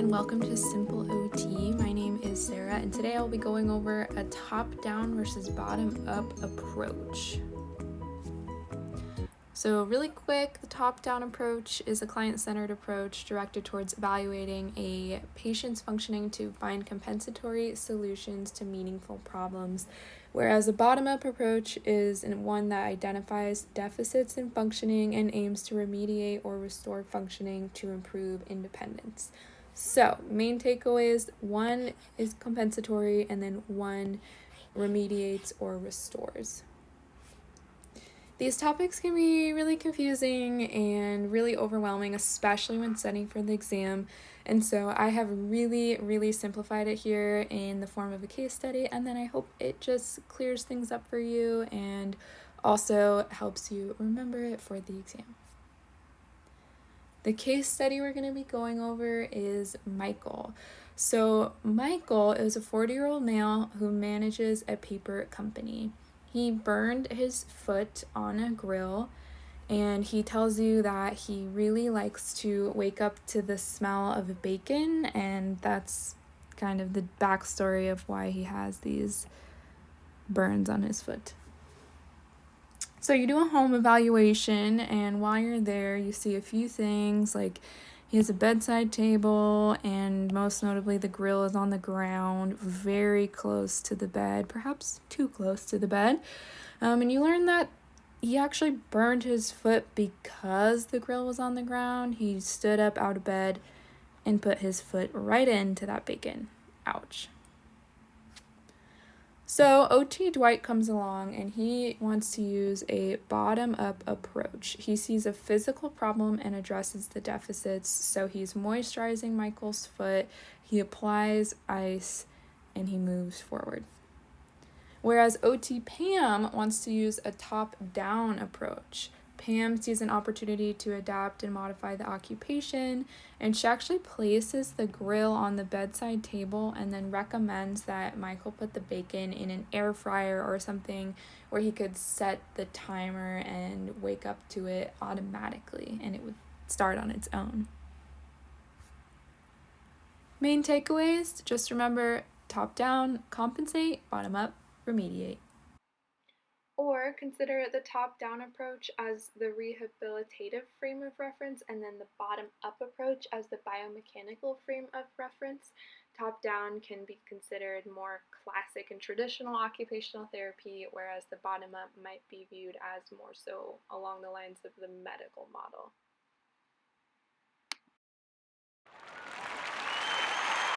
and welcome to Simple OT. My name is Sarah, and today I'll be going over a top-down versus bottom-up approach. So really quick, the top-down approach is a client-centered approach directed towards evaluating a patient's functioning to find compensatory solutions to meaningful problems, whereas a bottom-up approach is one that identifies deficits in functioning and aims to remediate or restore functioning to improve independence. So, main takeaways, one is compensatory and then one remediates or restores. These topics can be really confusing and really overwhelming, especially when studying for the exam. And so I have really simplified it here in the form of a case study, and then I hope it just clears things up for you and also helps you remember it for the exam. The case study we're going to be going over is Michael. So Michael is a 40-year-old male who manages a paper company. He burned his foot on a grill, and he tells you that he really likes to wake up to the smell of bacon, and that's kind of the backstory of why he has these burns on his foot. So you do a home evaluation, and while you're there, you see a few things like he has a bedside table, and most notably the grill is on the ground, very close to the bed, perhaps too close to the bed. And you learn that he actually burned his foot because the grill was on the ground. He stood up out of bed and put his foot right into that bacon. Ouch. So OT Dwight comes along and he wants to use a bottom-up approach. He sees a physical problem and addresses the deficits. So he's moisturizing Michael's foot, he applies ice, and he moves forward. Whereas OT Pam wants to use a top-down approach. Pam sees an opportunity to adapt and modify the occupation, and she actually places the grill on the bedside table and then recommends that Michael put the bacon in an air fryer or something where he could set the timer and wake up to it automatically, and it would start on its own. Main takeaways, just remember top-down, compensate, bottom-up, remediate. Or consider the top-down approach as the rehabilitative frame of reference and then the bottom-up approach as the biomechanical frame of reference. Top-down can be considered more classic and traditional occupational therapy, whereas the bottom-up might be viewed as more so along the lines of the medical model.